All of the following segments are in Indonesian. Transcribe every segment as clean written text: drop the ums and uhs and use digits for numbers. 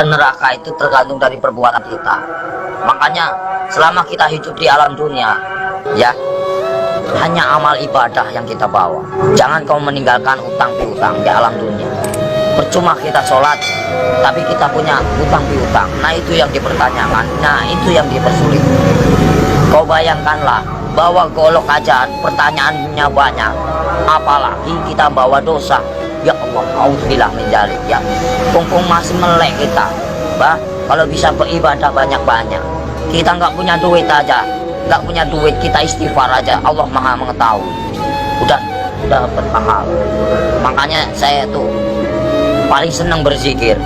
neraka itu tergantung dari perbuatan kita. Makanya selama kita hidup di alam dunia, ya, hanya amal ibadah yang kita bawa. Jangan kau meninggalkan utang piutang di alam dunia. Percuma kita sholat tapi kita punya utang piutang. Nah itu yang dipertanyakan, nah itu yang dipersulit. Kau bayangkanlah bahwa golok aja pertanyaannya banyak, apalagi kita bawa dosa. Ya Allah, auzubillah min dzalik, ya. Kungkung masih melek kita, bah. Kalau bisa beribadah banyak-banyak, kita nggak punya duit aja, nggak punya duit, kita istighfar aja, Allah Maha mengetahui. Udah dapat pahala. Makanya saya tuh paling senang berzikir.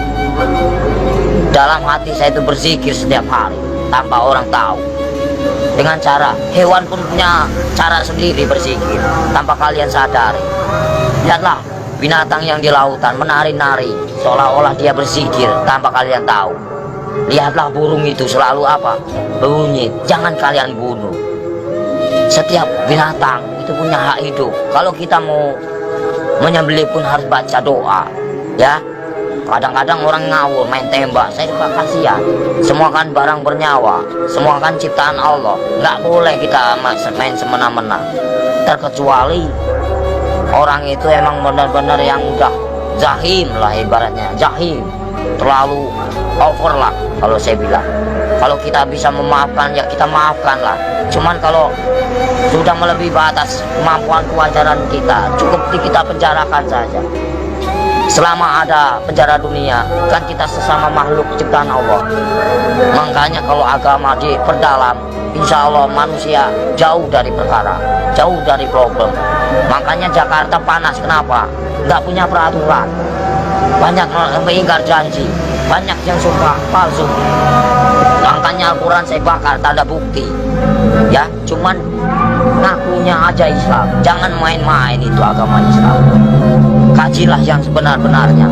Dalam hati saya itu berzikir setiap hari tanpa orang tahu. Dengan cara hewan pun punya cara sendiri berzikir tanpa kalian sadari. Lihatlah binatang yang di lautan menari-nari seolah-olah dia berzikir tanpa kalian tahu. Lihatlah burung itu selalu apa? Bunyi. Jangan kalian bunuh. Setiap binatang itu punya hak hidup. Kalau kita mau menyembelih pun harus baca doa, ya. Kadang-kadang orang ngawur main tembak, saya juga kasihan. Semua kan barang bernyawa, semua kan ciptaan Allah. Nggak boleh kita main semena-mena. Terkecuali orang itu emang benar-benar yang udah jahim lah, ibaratnya jahim, terlalu over lah kalau saya bilang. Kalau kita bisa memaafkan ya kita maafkan lah. Cuman kalau sudah melebihi batas kemampuan kewajaran kita, cukup kita penjarakan saja. Selama ada penjara dunia, kan kita sesama makhluk ciptaan Allah. Makanya kalau agama diperdalam, insya Allah manusia jauh dari perkara, jauh dari problem. Makanya Jakarta panas, kenapa? Nggak punya peraturan, banyak mengingkar janji, banyak yang sumpah palsu. Makanya Al-Quran saya bakar, tak ada bukti, ya. Cuman ngakunya aja Islam. Jangan main-main itu agama Islam. Kajilah yang sebenar-benarnya.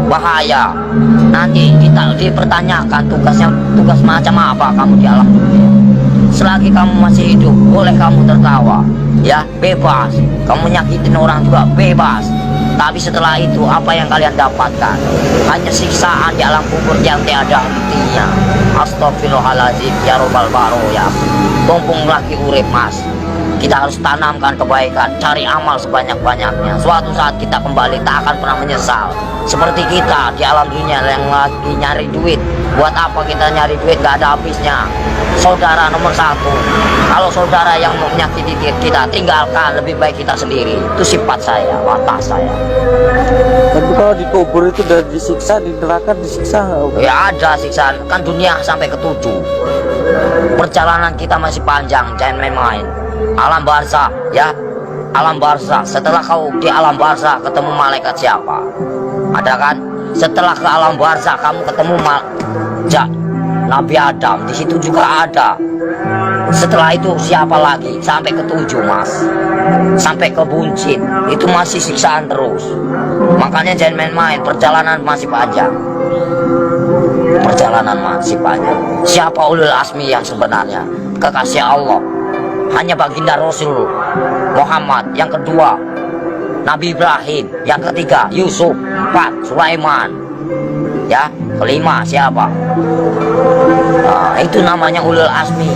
Bahaya. Nanti kita dipertanyakan tugas macam apa kamu di alam dunia. Selagi kamu masih hidup, boleh kamu tertawa, ya, bebas. Kamu nyakitin orang juga bebas. Tapi setelah itu apa yang kalian dapatkan? Hanya siksaan di alam kubur yang tiada hentinya. Astagfirullahaladzim, ya robbal baroya. Mumpung lagi urip mas, kita harus tanamkan kebaikan, cari amal sebanyak-banyaknya. Suatu saat kita kembali tak akan pernah menyesal. Seperti kita di alam dunia yang lagi nyari duit. Buat apa kita nyari duit, gak ada habisnya. Saudara nomor satu, kalau saudara yang mau menyakiti kita, tinggalkan, lebih baik kita sendiri. Itu sifat saya, watak saya. Tapi kalau di kubur itu udah disiksa, di neraka disiksa nggak? Ya ada siksaan, kan dunia sampai ke 7. Perjalanan kita masih panjang, jangan main-main. Alam barzakh, ya, alam barzakh. Setelah kau di alam barzakh ketemu malaikat siapa? Ada kan? Setelah ke alam barzakh kamu ketemu Nabi Adam, di situ juga ada. Setelah itu siapa lagi? Sampai ke 7 mas, sampai ke buncit, itu masih siksaan terus. Makanya jangan main-main, perjalanan masih panjang. Perjalanan masih panjang. Siapa ulul asmi yang sebenarnya? Kekasih Allah hanya baginda Rasul Muhammad. Yang kedua Nabi Ibrahim. Yang ketiga Yusuf. 4 Sulaiman. Ya, kelima siapa? Nah, itu namanya ulul asmi.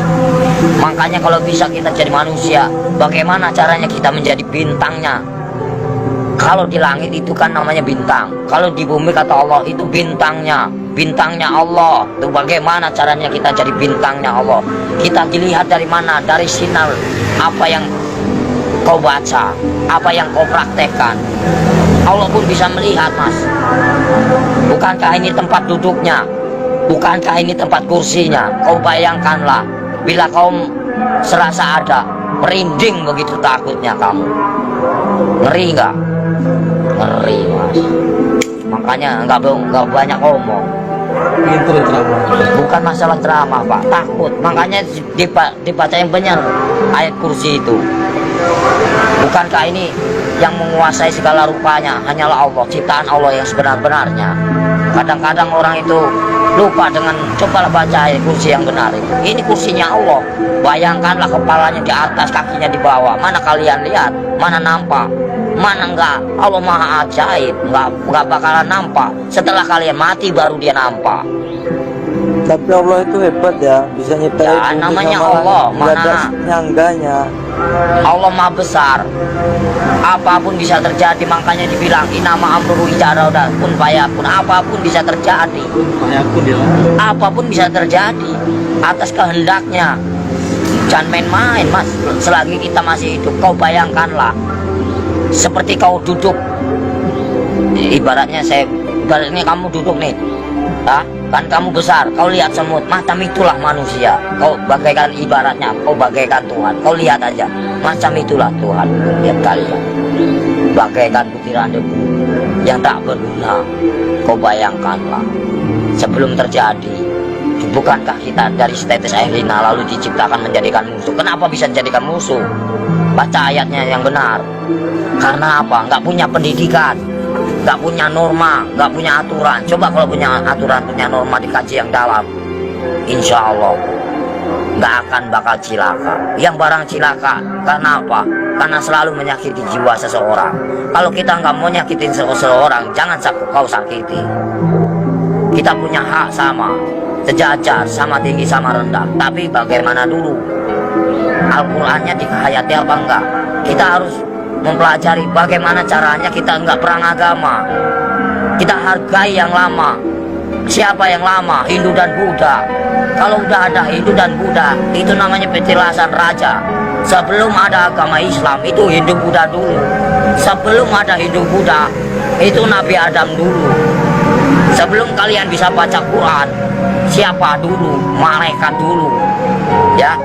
Makanya kalau bisa kita jadi manusia, bagaimana caranya kita menjadi bintangnya? Kalau di langit itu kan namanya bintang, kalau di bumi kata Allah itu bintangnya, bintangnya Allah. Itu bagaimana caranya kita jadi bintangnya Allah? Kita dilihat dari mana? Dari sinar apa yang kau baca, apa yang kau praktekkan. Allah pun bisa melihat mas. Bukankah ini tempat duduknya? Bukankah ini tempat kursinya? Kau bayangkanlah, bila kau serasa ada, merinding begitu takutnya kamu. Ngeri nggak? Ngeri mas. Makanya nggak banyak ngomong. Itu ceramah. Bukan masalah ceramah pak, takut. Makanya dibaca yang benar ayat kursi itu. Bukankah ini yang menguasai segala rupanya hanyalah Allah, ciptaan Allah yang sebenar-benarnya. Kadang-kadang orang itu lupa dengan cobalah baca ayat kursi yang benar itu. Ini kursinya Allah. Bayangkanlah kepalanya di atas, kakinya di bawah. Mana kalian lihat? Mana nampak? Mana enggak? Allah maha ajaib, enggak bakalan nampak. Setelah kalian mati baru dia nampak. Tapi Allah itu hebat ya, bisa nyiptain Ya, bumi namanya sama Allah, nggak ada mana? nyangganya. Allah maha besar. Apapun bisa terjadi, makanya dibilang inama amruhu idza arada kun fayakun. Apapun bisa terjadi. Apapun bisa terjadi atas kehendaknya. Jangan main-main, Mas. Selagi kita masih hidup, kau bayangkanlah seperti kau duduk, ibaratnya kamu duduk nih, kan kamu besar, kau lihat semut, macam itulah manusia. Kau bagaikan, ibaratnya kau bagaikan Tuhan. Kau lihat aja, macam itulah Tuhan. Lihat kalian, bagaikan butiran debu yang tak berguna. Kau bayangkanlah sebelum terjadi. Bukankah kita dari status ahlina lalu diciptakan menjadikan musuh? Kenapa bisa menjadikan musuh? Baca ayatnya yang benar. Karena apa? Nggak punya pendidikan, nggak punya norma, nggak punya aturan. Coba kalau punya aturan, punya norma, dikaji yang dalam, insya Allah nggak akan bakal cilaka. Yang barang cilaka karena apa? Karena selalu menyakiti jiwa seseorang. Kalau kita nggak mau nyakitin seseorang, jangan kau sakiti. Kita punya hak sama, sejajar, sama tinggi, sama rendah. Tapi bagaimana dulu? Al-Qur'annya dihayati apa enggak? Kita harus mempelajari bagaimana caranya kita enggak perang agama. Kita hargai yang lama. Siapa yang lama? Hindu dan Buddha. Kalau udah ada Hindu dan Buddha, itu namanya petilasan raja. Sebelum ada agama Islam, itu Hindu Buddha dulu. Sebelum ada Hindu Buddha, itu Nabi Adam dulu. Sebelum kalian bisa baca Quran, siapa dulu? Malaikat dulu. Ya,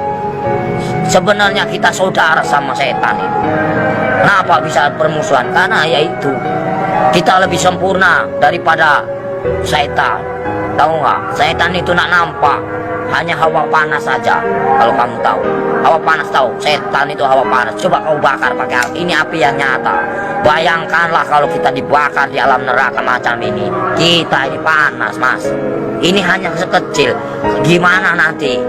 sebenarnya kita saudara sama setan itu. Kenapa bisa permusuhan? Karena yaitu kita lebih sempurna daripada setan. Tahu nggak? Setan itu nak nampak, hanya hawa panas saja. Kalau kamu tahu, hawa panas tahu. Setan itu hawa panas. Coba kau bakar pakai api. Ini api yang nyata. Bayangkanlah kalau kita dibakar di alam neraka macam ini. Kita ini panas, Mas. Ini hanya sekecil. Gimana nanti?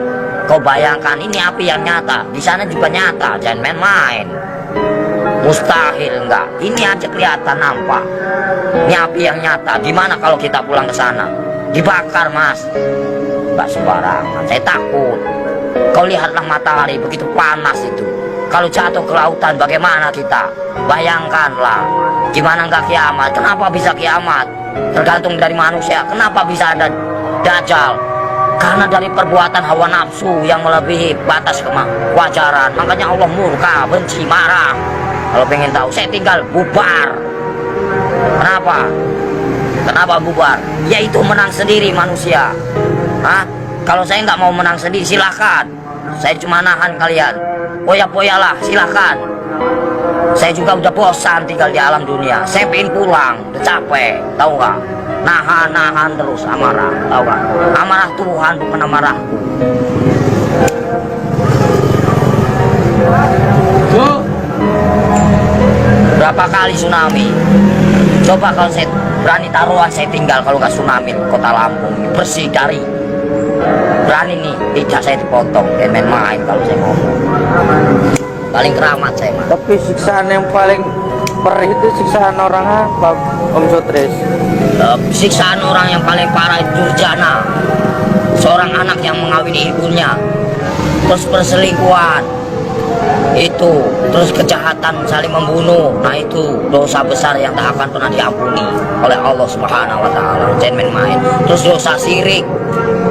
Kau bayangkan, ini api yang nyata. Di sana juga nyata. Jangan main-main. Mustahil enggak. Ini aja kelihatan nampak. Ini api yang nyata. Gimana kalau kita pulang ke sana? Dibakar, Mas. Enggak sembarangan. Saya takut. Kau lihatlah matahari begitu panas itu. Kalau jatuh ke lautan bagaimana kita? Bayangkanlah. Gimana enggak kiamat? Kenapa bisa kiamat? Tergantung dari manusia. Kenapa bisa ada Dajjal? Karena dari perbuatan hawa nafsu yang melebihi batas kewajaran. Makanya Allah murka, benci, marah. Kalau pengen tahu, saya tinggal bubar. Kenapa? Kenapa bubar? Yaitu menang sendiri manusia. Kalau saya nggak mau menang sendiri, silakan. Saya cuma nahan kalian. Poya-poyalah, silakan. Saya juga udah bosan tinggal di alam dunia. Saya pengen pulang, udah capek, tahu nggak? Nahan terus amarah, tahu nggak? Amarah Tuhan bukan amarahku. Berapa kali tsunami? Coba kalau saya berani taruhan, saya tinggal kalau nggak tsunami kota Lampung bersih dari. Berani nih, tidak saya dipotong. Dan main-main kalau saya ngomong. Paling keramat saya, Mas. Tapi siksaan yang paling perih itu siksaan orang apa, Om Sutris? Siksaan orang yang paling parah itu durjana. Seorang anak yang mengawini ibunya, terus perselingkuhan, itu, terus kejahatan saling membunuh. Nah itu dosa besar yang tak akan pernah diampuni oleh Allah Subhanahu wa Ta'ala. Jangan main-main. Terus dosa syirik,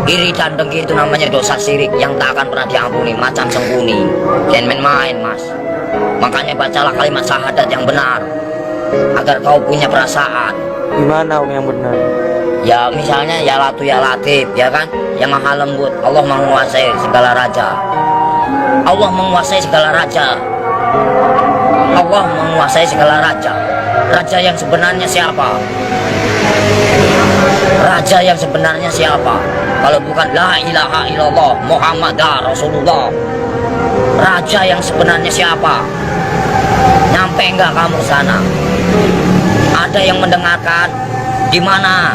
iri dan dengki, itu namanya dosa syirik yang tak akan pernah diampuni, macam sembunyi. Jangan main-main, Mas. Makanya bacalah kalimat syahadat yang benar agar kau punya perasaan. Gimana Om yang benar? Ya misalnya ya Latu ya Latif, ya kan, yang maha lembut. Allah menguasai segala raja. Allah menguasai segala raja. Allah menguasai segala raja. Raja yang sebenarnya siapa? Raja yang sebenarnya siapa? Kalau bukan la ilaha illallah Muhammad Rasulullah. Raja yang sebenarnya siapa? Nyampe enggak kamu sana? Ada yang mendengarkan? Di mana?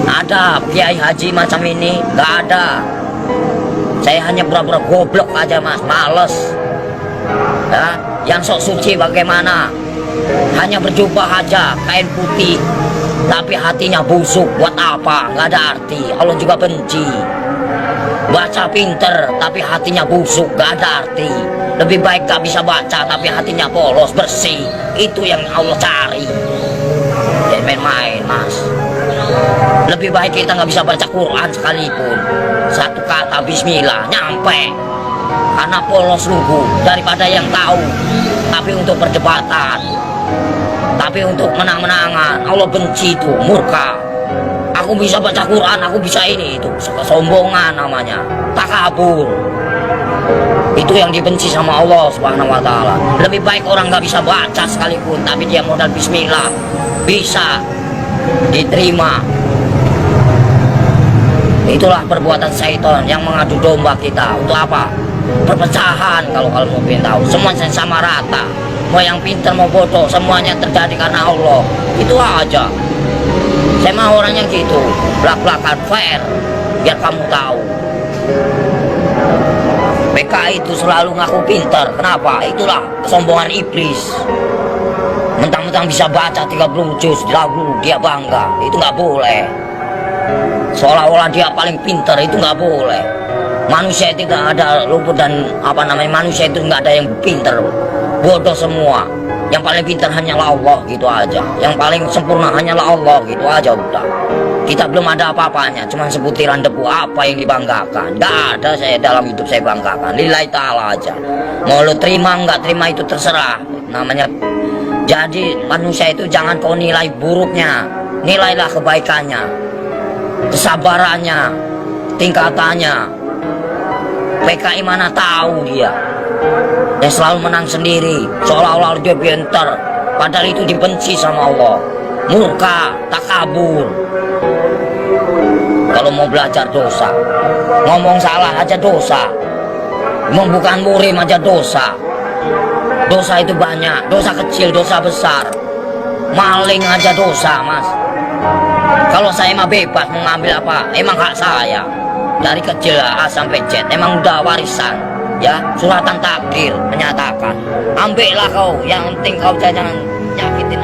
Ada kiai haji macam ini? Enggak ada. Saya hanya pura-pura goblok aja, Mas, males. Ya, yang sok suci bagaimana? hanya berjubah aja kain putih, tapi hatinya busuk. Buat apa? Nggak ada arti. Allah juga benci. Baca pinter tapi hatinya busuk, gak ada arti. Lebih baik gak bisa baca tapi hatinya polos, bersih. Itu yang Allah cari. Jangan main-main, mas. Lebih baik kita gak bisa baca Quran sekalipun, satu kata bismillah nyampe, karena polos lugu, daripada yang tahu tapi untuk perdebatan, tapi untuk menang-menangan. Allah benci itu, murka. Aku bisa baca Quran, aku bisa ini, itu kesombongan namanya, takabur. Itu yang dibenci sama Allah Subhanahu wa Ta'ala. Lebih baik orang nggak bisa baca sekalipun, tapi dia modal bismillah bisa diterima. Itulah perbuatan syaitan yang mengadu domba kita. Untuk apa? Perpecahan. Kalau kalian mau tahu, semuanya sama rata. Mau yang pintar mau bodoh, semuanya terjadi karena Allah. Itu aja. Saya mah orangnya gitu, belak-belakan fair, biar kamu tahu. PKI itu selalu ngaku pintar. Kenapa? Itulah kesombongan iblis. Mentang-mentang bisa baca 30 juz lagu, dia bangga. Itu nggak boleh. Seolah-olah dia paling pintar, itu nggak boleh. Manusia itu nggak ada luput dan manusia itu nggak ada yang pintar, bodoh semua. Yang paling pintar hanyalah Allah, gitu aja. Yang paling sempurna hanyalah Allah, gitu aja udah. Kita belum ada apa-apanya, cuma sebutiran debu. Apa yang dibanggakan? Nggak ada saya dalam hidup saya banggakan. Lillahi ta'ala aja. Mau lo terima nggak terima itu terserah. Namanya. Jadi manusia itu jangan kau nilai buruknya, nilailah kebaikannya, kesabarannya, tingkatannya. PKI mana tahu dia. Yang selalu menang sendiri, seolah-olah dia pintar, padahal itu dibenci sama Allah. Murka, takabur. Kalau mau belajar dosa, ngomong salah aja dosa, bukan murim aja dosa. Dosa itu banyak, dosa kecil, dosa besar. Maling aja dosa, mas. Kalau saya mah bebas mengambil apa, emang hak saya. Dari kecil A sampai Z, emang udah warisan. Ya, suratan takdir menyatakan, ambillah kau, yang penting kau jangan nyakitin